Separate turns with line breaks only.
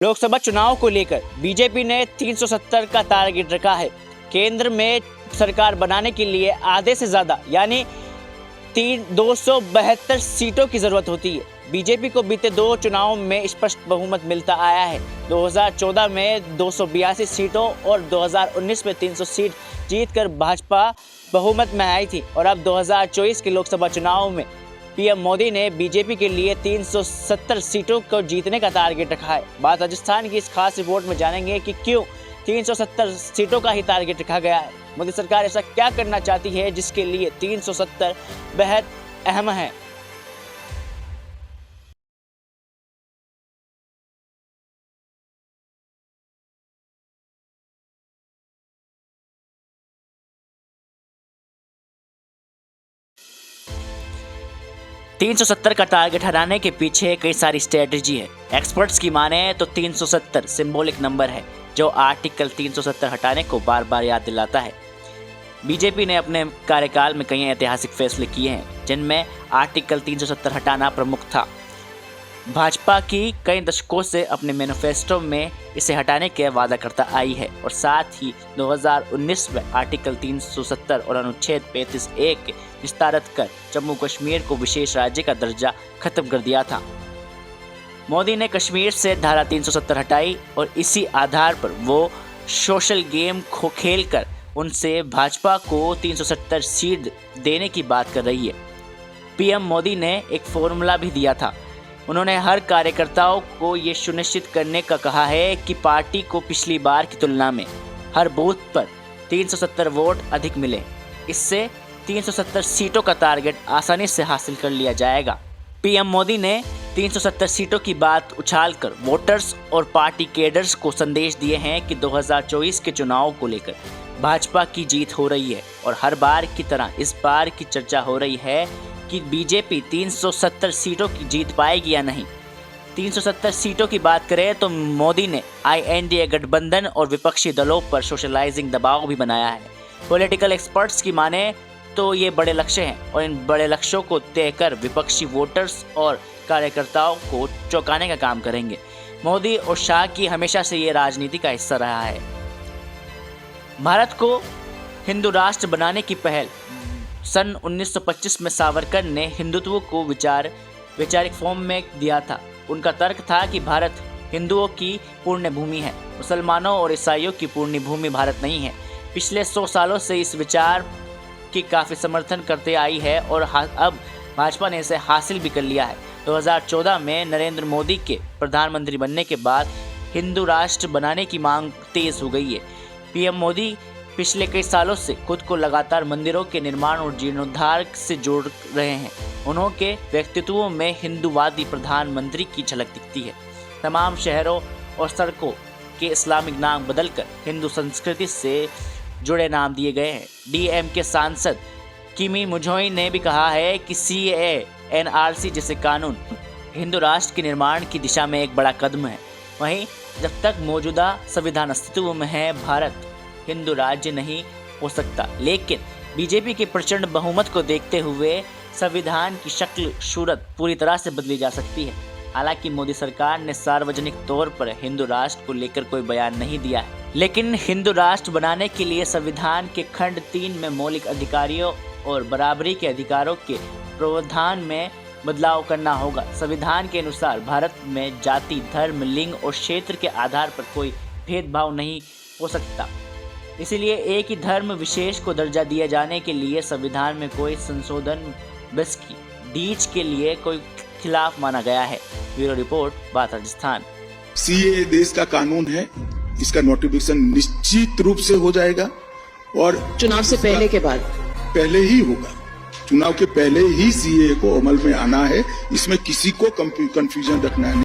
लोकसभा चुनाव को लेकर बीजेपी ने 370 का टारगेट रखा है। केंद्र में सरकार बनाने के लिए आधे से ज्यादा यानी 272 सीटों की जरूरत होती है। बीजेपी को बीते दो चुनावों में स्पष्ट बहुमत मिलता आया है। 2014 में 282 सीटों और 2019 में 300 सीट जीतकर भाजपा बहुमत में आई थी और अब 2024 के लोकसभा चुनाव में पीएम मोदी ने बीजेपी के लिए 370 सीटों को जीतने का टारगेट रखा है। बात राजस्थान की इस खास रिपोर्ट में जानेंगे कि क्यों 370 सीटों का ही टारगेट रखा गया है। मोदी सरकार ऐसा क्या करना चाहती है जिसके लिए 370 बेहद अहम है। तीन 370 का टारगेट हटाने के पीछे कई सारी स्ट्रेटजी है। एक्सपर्ट्स की माने तो 370 सिंबॉलिक नंबर है जो आर्टिकल 370 हटाने को बार बार याद दिलाता है। बीजेपी ने अपने कार्यकाल में कई ऐतिहासिक फैसले किए हैं जिनमें आर्टिकल 370 हटाना प्रमुख था। भाजपा की कई दशकों से अपने मैनिफेस्टो में इसे हटाने का वादा करता आई है और साथ ही 2019 में आर्टिकल 370 और अनुच्छेद 35(a) के विस्तारित कर जम्मू कश्मीर को विशेष राज्य का दर्जा खत्म कर दिया था। मोदी ने कश्मीर से धारा 370 हटाई और इसी आधार पर वो सोशल गेम खेल कर उनसे भाजपा को 370 सीट देने की बात कर रही है। पीएम मोदी ने एक फॉर्मूला भी दिया था। उन्होंने हर कार्यकर्ताओं को ये सुनिश्चित करने का कहा है कि पार्टी को पिछली बार की तुलना में हर बूथ पर 370 वोट अधिक मिले। इससे 370 सीटों का टारगेट आसानी से हासिल कर लिया जाएगा। पीएम मोदी ने 370 सीटों की बात उछालकर वोटर्स और पार्टी कैडर्स को संदेश दिए हैं कि 2024 के चुनाव को लेकर भाजपा की जीत हो रही है और हर बार की तरह इस बार की चर्चा हो रही है कि बीजेपी 370 सीटों की जीत पाएगी या नहीं। 370 सीटों की बात करें तो मोदी ने INDA गठबंधन और विपक्षी दलों पर सोशलाइजिंग दबाव भी बनाया है। पॉलिटिकल एक्सपर्ट्स की माने तो ये बड़े लक्ष्य हैं और इन बड़े लक्ष्यों को तय कर विपक्षी वोटर्स और कार्यकर्ताओं को चौंकाने का काम करेंगे। मोदी और शाह की हमेशा से ये राजनीति का हिस्सा रहा है। भारत को हिंदू राष्ट्र बनाने की पहल सन 1925 में सावरकर ने हिंदुत्व को वैचारिक फॉर्म में दिया था। उनका तर्क था कि भारत हिंदुओं की पुण्य भूमि है, मुसलमानों और ईसाइयों की पुण्य भूमि भारत नहीं है। पिछले 100 सालों से इस विचार की काफ़ी समर्थन करते आई है और अब भाजपा ने इसे हासिल भी कर लिया है। 2014 में नरेंद्र मोदी के प्रधानमंत्री बनने के बाद हिंदू राष्ट्र बनाने की मांग तेज हो गई है। पीएम मोदी पिछले कई सालों से खुद को लगातार मंदिरों के निर्माण और जीर्णोद्धार से जोड़ रहे हैं। उनके व्यक्तित्व में हिंदूवादी प्रधानमंत्री की झलक दिखती है। तमाम शहरों और सड़कों के इस्लामिक नाम बदलकर हिंदू संस्कृति से जुड़े नाम दिए गए हैं। DM के सांसद किमी मुझोई ने भी कहा है कि CAA NRC जैसे कानून हिंदू राष्ट्र के निर्माण की दिशा में एक बड़ा कदम है। वहीं जब तक मौजूदा संविधान अस्तित्व में है, भारत हिंदू राज्य नहीं हो सकता। लेकिन बीजेपी के प्रचंड बहुमत को देखते हुए संविधान की शक्ल सूरत पूरी तरह से बदली जा सकती है। हालांकि मोदी सरकार ने सार्वजनिक तौर पर हिंदू राष्ट्र को लेकर कोई बयान नहीं दिया है, लेकिन हिंदू राष्ट्र बनाने के लिए संविधान के खंड 3 में मौलिक अधिकारों और बराबरी के अधिकारों के प्रावधान में बदलाव करना होगा। संविधान के अनुसार भारत में जाति, धर्म, लिंग और क्षेत्र के आधार पर कोई भेदभाव नहीं हो सकता। इसलिए एक ही धर्म विशेष को दर्जा दिए जाने के लिए संविधान में कोई संशोधन बस की डीच के लिए कोई खिलाफ माना गया है। ब्यूरो रिपोर्ट, बात राजस्थान।
CAA देश का कानून है, इसका नोटिफिकेशन निश्चित रूप से हो जाएगा और
चुनाव से पहले के बाद
पहले ही होगा। चुनाव के पहले ही CAA को अमल में आना है। इसमें किसी को कंफ्यूजन रखना है।